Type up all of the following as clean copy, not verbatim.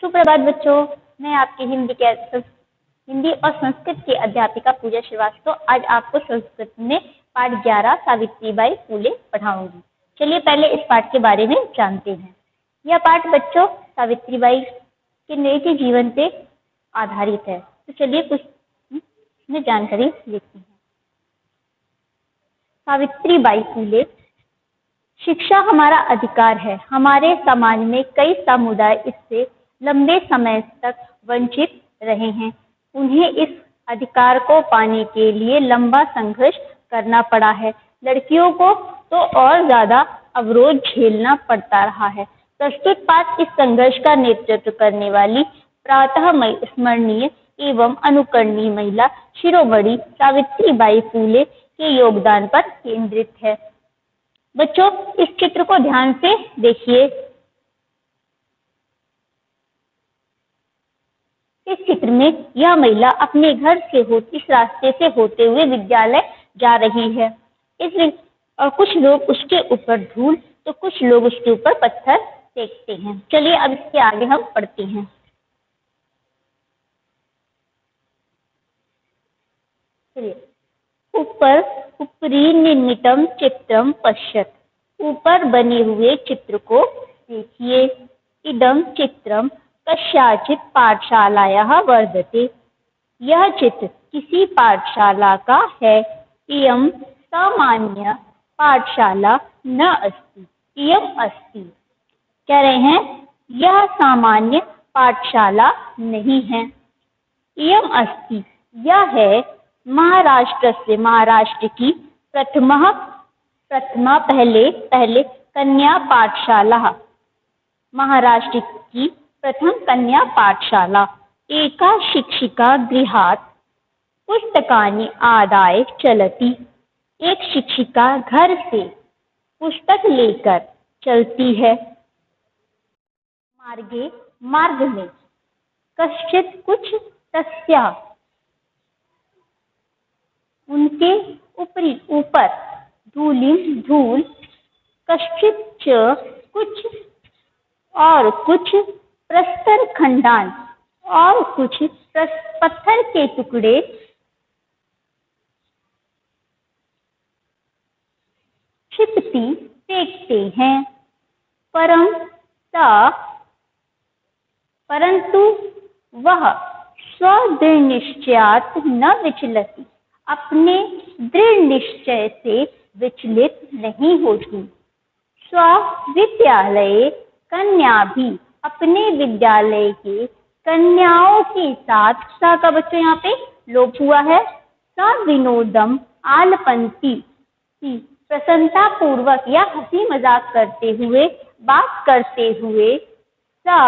सुप्रभात बच्चों, मैं आपकी हिंदी और संस्कृत की अध्यापिका पूजा श्रीवास्तव आज आपको संस्कृत में पाठ 11 सावित्रीबाई फूले पढ़ाऊंगी। चलिए पहले इस पाठ के बारे में जानते हैं। यह पाठ बच्चों सावित्रीबाई के निजी जीवन पे आधारित है। तो चलिए कुछ इसमें जानकारी लेते हैं। सावित्रीबाई फूले। शिक्षा हमारा अधिकार है। हमारे समाज में कई समुदाय इससे लंबे समय तक वंचित रहे हैं। उन्हें इस अधिकार को पाने के लिए लंबा संघर्ष करना पड़ा है। लड़कियों को तो और ज्यादा अवरोध झेलना पड़ता रहा है। प्रस्तुत पाठ इस संघर्ष का नेतृत्व करने वाली प्रातः स्मरणीय एवं अनुकरणीय महिला शिरोमणि सावित्रीबाई फूले के योगदान पर केंद्रित है। बच्चों इस चित्र को ध्यान से देखिए। इस चित्र में यह महिला अपने घर से इस रास्ते से होते हुए विद्यालय जा रही है। और कुछ लोग उसके ऊपर धूल तो कुछ लोग उसके ऊपर पत्थर फेंकते हैं। चलिए अब इसके आगे हम पढ़ते हैं। चलिए ऊपरी निर्मितम चित्रम पश्यत। ऊपर बने हुए चित्र को देखिए। इदम चित्रम कस्याचित् पाठशालायाः वर्तते। यह चित्र किसी पाठशाला का है। इयं सामान्य पाठशाला न अस्ति। इयं अस्ति। कह रहे हैं यह सामान्य पाठशाला नहीं है। इयं अस्ति यह है महाराष्ट्र की प्रथमा पहले कन्या पाठशाला। महाराष्ट्र की प्रथम कन्या पाठशाला। एका शिक्षिका गृहात् पुस्तकानि आदाय चलती। एक शिक्षिका घर से पुस्तक लेकर चलती है। मार्ग में कश्चित् कुछ तस्या उनके ऊपर धूल कश्चित् च कुछ प्रस्तर खंडान और कुछ पत्थर के टुकड़े क्षिपति फेंकते हैं। परंतु वह स्वदृढ़ निश्चयात् न विचलती। अपने दृढ़ निश्चय से विचलित नहीं होती। स्वविद्यालय कन्या भी अपने विद्यालय के कन्याओं के साथ सा का बच्चों यहाँ पे लोप हुआ है। सा विनोदम आलपंती। प्रसन्नता पूर्वक या हंसी मजाक करते हुए बात करते हुए सा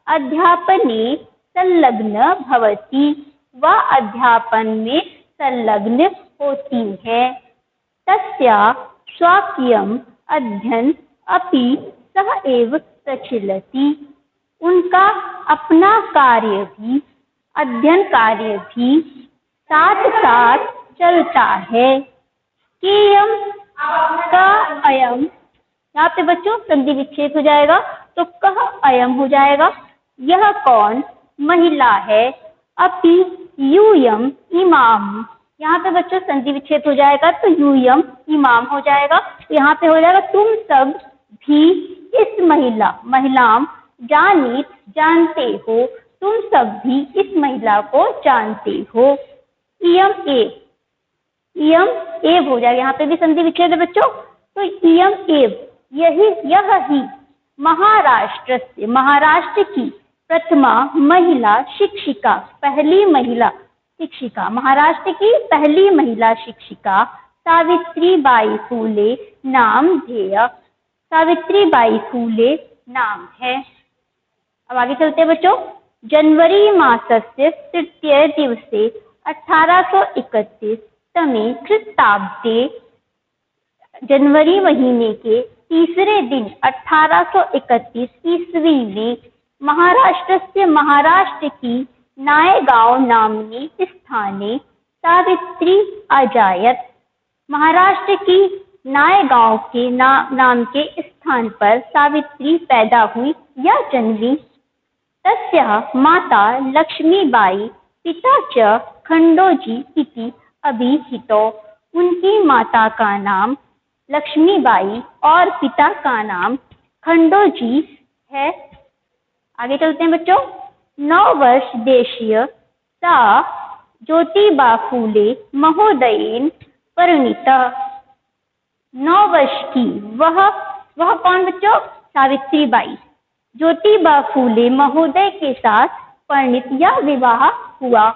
अध्यापने संलग्न भवती। वह अध्यापन में संलग्न होती है। तस्या स्वाकीयम अध्ययन अपि सह एव प्रचलति। उनका अपना अध्ययन कार्य भी साथ साथ चलता है। केयम का अयम। यहाँ पे बच्चों संधि विच्छेद हो जाएगा तो कह अयम हो जाएगा। यह कौन महिला है। अपि यूयम इमाम। यहाँ पे बच्चों संधि विच्छेद हो जाएगा तो यूयम इमाम हो जाएगा। यहाँ पे हो जाएगा तुम सब भी इस महिलाम जानते हो। तुम सब भी इस महिला को जानते हो। इयम एव हो जाएगा। यहाँ पे भी संधि विच्छेद है बच्चों तो इयम एव यह ही महाराष्ट्र की प्रथमा महिला शिक्षिका। पहली महिला शिक्षिका महाराष्ट्र की पहली महिला शिक्षिका सावित्रीबाई फूले सावित्रीबाई फूले नाम है। अब आगे चलते हैं बच्चों। जनवरी मासस्य तृतीय दिवसे 1831 तमे ख्रीस्ताब्दे। जनवरी महीने के तीसरे दिन 1831 ईस्वी में महाराष्ट्र की नायगांव नामनी स्थाने सावित्री अजायत। महाराष्ट्र की नायगांव के नाम के स्थान पर सावित्री पैदा हुई या जन्मी। तस्याः माता लक्ष्मीबाई पिता च खंडोजी इति अभिहितो। उनकी माता का नाम लक्ष्मीबाई और पिता का नाम खंडोजी है। आगे चलते हैं बच्चों। 9 वर्ष देशीय सा ज्योतिबा फूले महोदयेन परिणीता। 9 वर्ष की वह कौन बच्चों? सावित्रीबाई ज्योतिबा फूले महोदय के साथ परिणित या विवाह हुआ।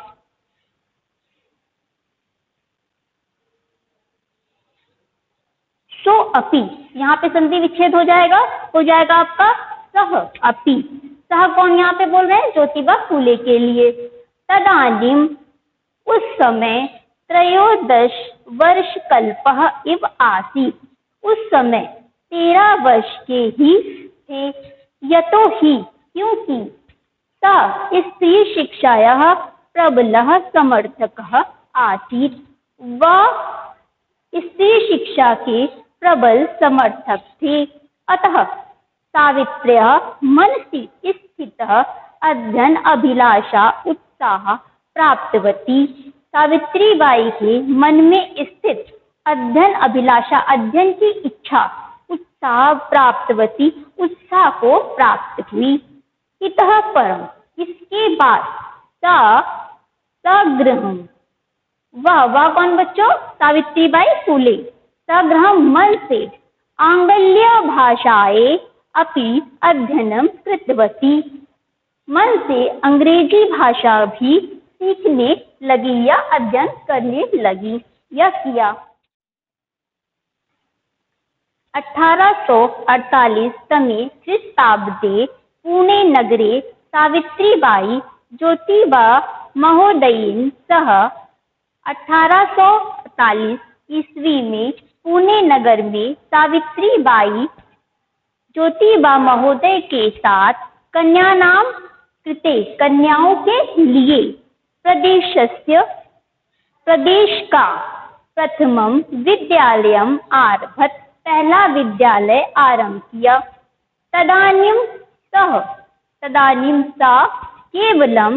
सो अपि, यहाँ पे संधि विच्छेद हो जाएगा आपका सह अपि। सह कौन यहाँ पे बोल रहे हैं? ज्योतिबा फूले के लिए। तदानीम उस समय 13 वर्ष कल्पः इव आसीत्। उस समय 13 वर्ष के ही थे। यतो ही, क्योंकि सा स्त्री शिक्षायाः प्रबलः समर्थकः आसीत्। वह स्त्री शिक्षा के प्रबल समर्थक थे। अतः सावित्र्याः मनसि स्थितः अध्ययन अभिलाषा उत्साह प्राप्तवती। सावित्रीबाई के मन में स्थित अध्ययन अभिलाषा, अध्ययन की इच्छा, उत्साह प्राप्तवती, उत्साह को प्राप्त हुई। इतः परम, इसके बाद सगृहम्, वह कौन बच्चों? सावित्रीबाई फूले। सगृहं मन से आंग्ल्य भाषाए अपि अध्ययनं कृतवती। मन से अंग्रेजी भाषा भी सीखने लगी या अध्ययन करने लगी या किया। 1848 तमे ख्रीस्ताब्दे पुणे नगरे सावित्रीबाई ज्योतिबा महोदयेन सह 1848 ईस्वी में पुणे नगर में सावित्रीबाई ज्योतिबा महोदय के साथ कन्यानां कृते, कन्याओं के लिए प्रदेश का प्रथमं विद्यालयम् आरभत, पहला विद्यालय आरंभ किया। तदानीं सा केवलं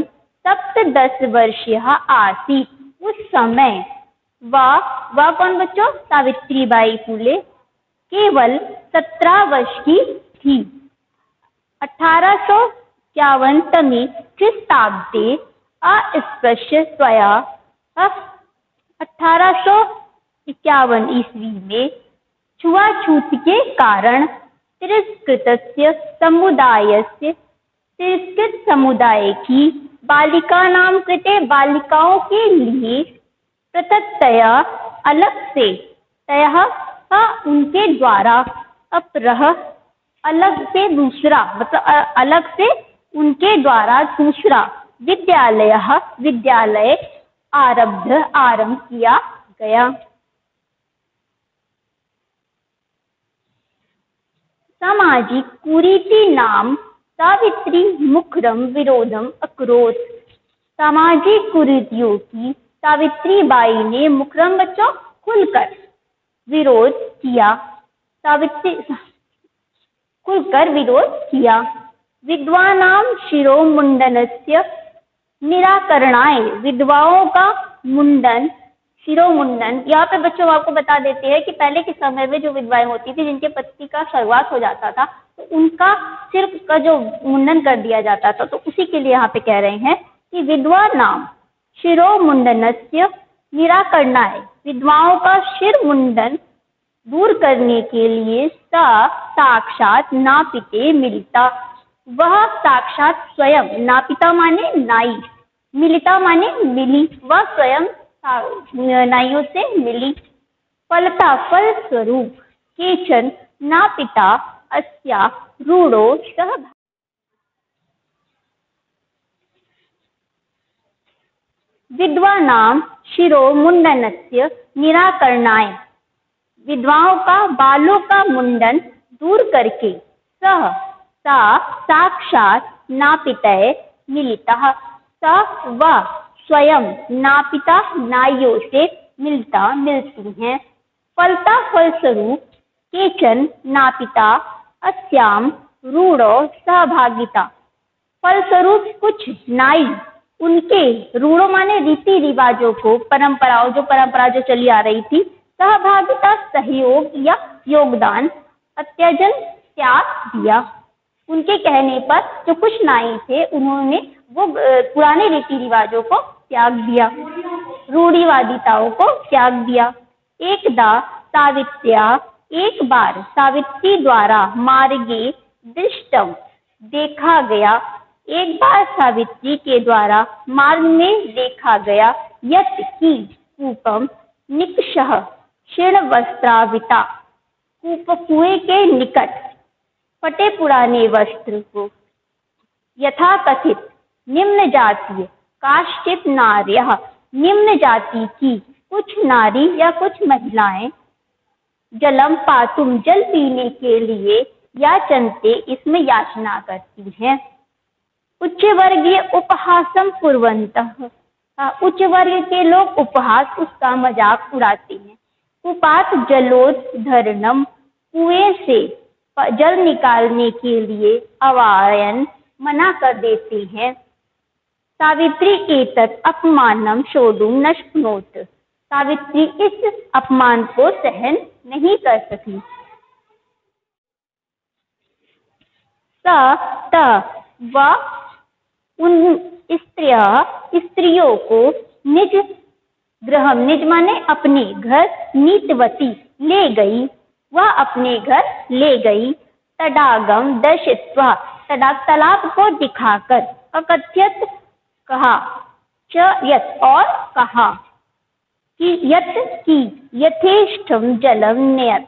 17 वर्षीयः आसीत्। उस समय वह कौन बच्चों? सावित्रीबाई फूले केवल 17 वर्ष की थी। 1851 तमे ख्रीस्ताब्दे अस्पृश्यतया 1851 ईस्वी में छुआछूत के कारण तिरस्कृत समुदाय की बालिकानां कृते, बालिकाओं के लिए पृथक्तया अलग से, तयः उनके द्वारा, अपरः अलग से दूसरा, मतलब अलग से उनके द्वारा दूसरा विद्यालय आरंभ किया गया। सामाजिक कुरीतीनां सावित्री मुखरं विरोधम अकरोत्। सामाजिक कुरीतियों की सावित्रीबाई ने मुखरम बच्चों खुलकर विरोध किया। विद्वानां शिरोमुंडनस्य निराकरणाय, विधवाओं का मुंडन, शिरोमुंडन, यहाँ पे बच्चों आपको बता देते हैं कि पहले के समय में जो विधवाएं होती थी, जिनके पति का स्वर्गवास हो जाता था, तो उनका सिर का जो मुंडन कर दिया जाता था, तो उसी के लिए यहाँ पे कह रहे हैं कि विद्वानां शिरोमुंडनस्य निराकरणाय, विधवाओं का शिर मुंडन दूर करने के लिए साक्षात नापिते मिलिता, वह साक्षात स्वयं, नापिता माने नाई, मिलिता माने मिली, वह स्वयं नाइयों से मिली। फलस्वरूप केचन नापिता अस्या रूढ़ो सह। विद्वानां शिरोमुंडनस्य निराकरणाय, विधवाओं का बालों का मुंडन दूर करके, सा साक्षात नापितये मिलिता, वह स्वयं नापिता नाइयों से मिलती हैं। फलस्वरूप केचन नापिता अस्याम रूढ़ो सहभागिता, फलस्वरूप कुछ नाई उनके रूढ़ों माने रीति रिवाजों को, परंपराओं जो चली आ रही थी, सहभागिता, सहयोग या योगदान, अत्यजन, त्याग दिया। उनके कहने पर जो कुछ नाई थे उन्होंने वो पुराने रीति रिवाजों को त्याग दिया, रूढ़िवादिताओं को त्याग दिया। एक बार सावित्री द्वारा मार्गे दृष्टम, देखा गया, एक बार सावित्री के द्वारा मार्ग में देखा गया, यत् की कूपम निकषः क्षीण वस्त्राविता, कुएं के निकट फटे पुराने वस्त्र को, यथा कथित निम्न जातीय काश्चित नार्यः, निम्न जाति की कुछ नारी या कुछ महिलाएं, जलम पातुम, जल पीने के लिए, याचन्ते, इसमें याचना करती हैं। उच्च वर्गीय उपहासम कुर्वन्तः, उच्च वर्ग के लोग उपहास, उसका मजाक उड़ाते हैं। कुपात जलोद्धरणम, कुएं से जल निकालने के लिए अवारयन, मना कर देते हैं। सावित्री एतत् अपमानम शोधुम न शक्नोत, सावित्री इस अपमान को सहन नहीं कर सकी। वह उन स्त्रियों को निज गृह, निज माने अपने घर, नीतवती, ले गई, वह अपने घर ले गई। तडागम दर्शित्वा, तडाग तालाब को दिखाकर, अकथ्यत, कहा, च यत्, और कहा, कि यत् की यथेष्टम जलम नयत,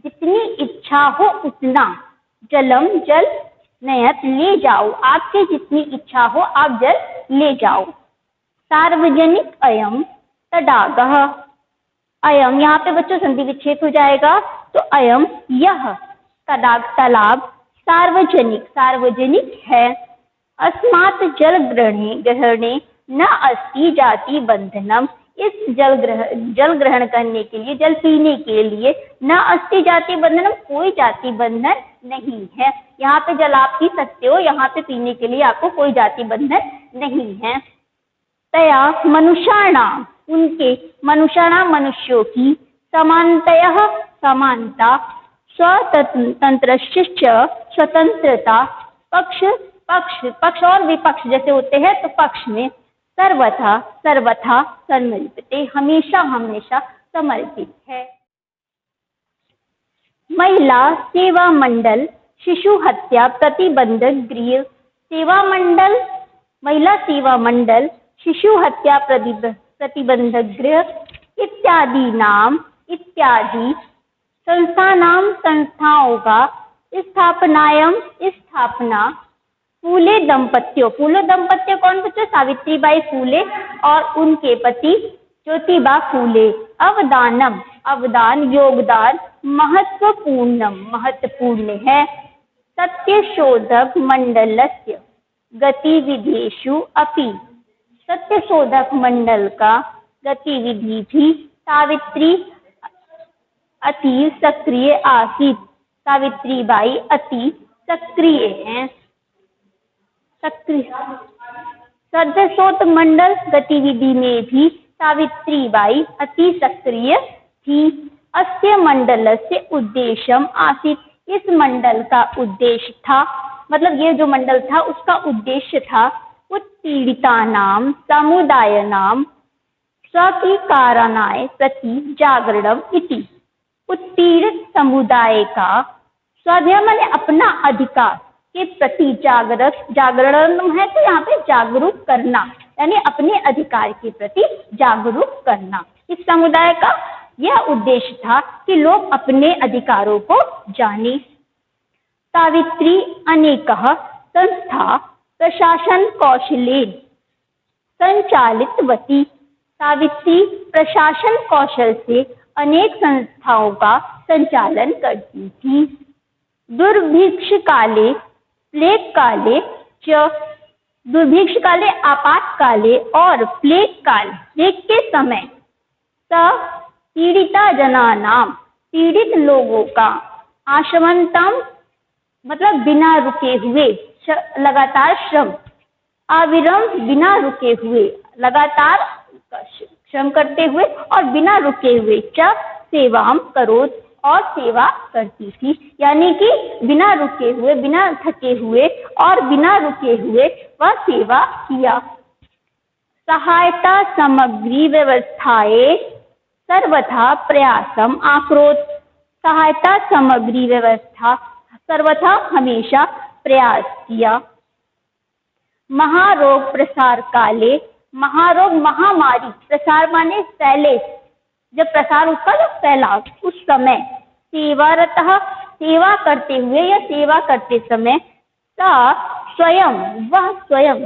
जितनी इच्छा हो उतना, जलम जल, नयत ले जाओ, आपकी जितनी इच्छा हो आप जल ले जाओ। सार्वजनिक अयम तडागः, अयम, यहाँ पे बच्चों संधि विच्छेद हो जाएगा, तो अयम, यह तडाग तालाब, सार्वजनिक है। अस्मात् जल ग्रहणे न अस्ति जाति बंधनम, इस जल ग्रहण करने के लिए, जल पीने के लिए, न अस्ति जाति बंधनम, कोई जाति बंधन नहीं है। यहाँ पे जल आप पी सकते हो, यहाँ पे पीने के लिए आपको कोई जाति बंधन नहीं है। तया मनुष्याणाम, उनके मनुष्याणाम, मनुष्यों की, समानतयः, समानता, स्वतंत्रस्य स्वतंत्रता, पक्ष और विपक्ष जैसे होते हैं, तो पक्ष में, सर्वथा समर्पिते, हमेशा समर्पित है। महिला सेवा मंडल शिशु हत्या प्रतिबंधक गृह, सेवा मंडल, महिला सेवा मंडल, शिशु हत्या प्रतिबंधक गृह इत्यादि संस्थाओं का स्थापना फूले दंपतियों कौन बच्चों? सावित्रीबाई फूले और उनके पति ज्योतिबा फूले। अवदान योगदान महत्वपूर्ण है। सत्यशोधक मंडलस्य गतिविधिषु अपि, सत्यशोधक मंडल का गतिविधि भी सावित्री अति सक्रिय आसीत। सावित्रीबाई अति सक्रिय हैं। सत्यशोध मंडल गतिविधि में भी सावित्रीबाई अति सक्रिय थी। अस्य मंडलस्य उद्देश्यम आसीत, इस मंडल का उद्देश्य था, मतलब ये जो मंडल था उसका उद्देश्य था, उत्पीड़ितानां समुदायानां स्वकीकारणाय प्रति जागरणम इति। उत्पीड़ित समुदाय का स्वाध्याय माने अपना अधिकार के प्रति जागरण है, तो यहाँ पे जागरूक करना, यानी अपने अधिकार के प्रति जागरूक करना। इस समुदाय का यह उद्देश्य था कि लोग अपने अधिकारों को जाने। सावित्री अनेकः संस्था प्रशासन कौशलेन संचालितवती, सावित्री प्रशासन कौशल से अनेक संस्थाओं का संचालन करती थी। दुर्भिक्ष काले प्लेग काले च, दुर्भिक्ष काले आपातकाले और प्लेग काल, प्लेग के समय, पीड़िता जनानाम, पीड़ित लोगों का, आशवंतम मतलब बिना रुके हुए, लगातार श्रम, अविरम बिना रुके हुए, लगातार श्रम करते हुए और बिना रुके हुए, च सेवाम करोत, और सेवा करती थी, यानी कि बिना रुके हुए, बिना थके हुए और बिना रुके हुए वह सेवा किया। सहायता सामग्री व्यवस्थाएं सर्वथा प्रयासम आक्रोत, सहायता सामग्री व्यवस्था सर्वथा हमेशा प्रयास किया। महारोग प्रसार काले, महारोग महामारी, प्रसार माने फैले, जब प्रसार उसका फैला उस समय, सेवारतः सेवा करते हुए या सेवा करते समय, सा स्वयं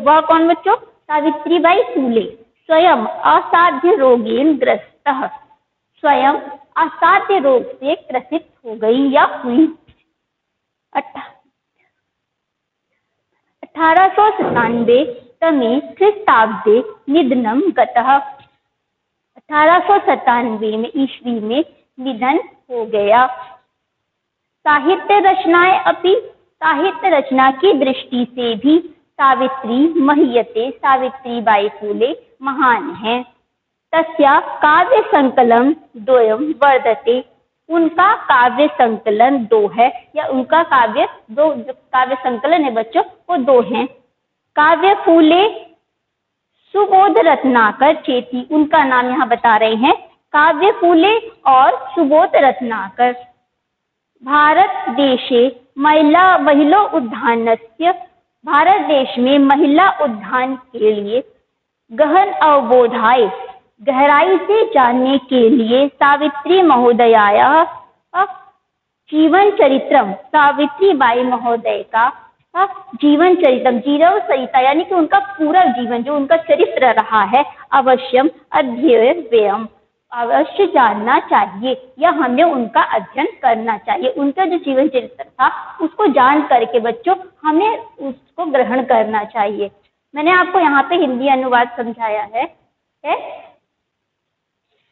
वह कौन बच्चों, सावित्रीबाई फूले, स्वयं असाध्य रोगेन ग्रस्तः, स्वयं असाध्य रोग से ग्रसित हो गई या हुई। 1897 तमे ख्रीस्ताब्दे निधनम गतः, 1897 में ईस्वी में निधन हो गया। साहित्य रचनाएं अपि, साहित्य रचना की दृष्टि से भी सावित्री महीयते, सावित्रीबाई फूले महान है। तस्या काव्य संकलन द्वयम वर्धते, उनका काव्य संकलन 2 है, या उनका काव्य संकलन है बच्चों वो 2 हैं। काव्य फूले सुबोध रत्नाकर चेती, उनका नाम यहाँ बता रहे हैं, काव्य फूले और सुबोध रत्नाकर। भारत देशे महिला उद्यानस्य, भारत देश में महिला उद्यान के लिए गहन अवबोधाय, गहराई से जानने के लिए सावित्री महोदयाया जीवन चरित्रम, सावित्रीबाई महोदय का जीवन चरित्रम, जीवन सरिता यानी कि उनका पूरा जीवन जो उनका चरित्र रहा है, अवश्यम अध्ययन, अवश्य जानना चाहिए या हमें उनका अध्ययन करना चाहिए। उनका जो जीवन चरित्र था उसको जान करके बच्चों हमें उसको ग्रहण करना चाहिए। मैंने आपको यहाँ पे हिंदी अनुवाद समझाया है?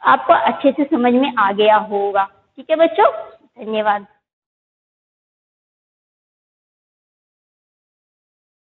आपको अच्छे से समझ में आ गया होगा। ठीक है बच्चों, धन्यवाद।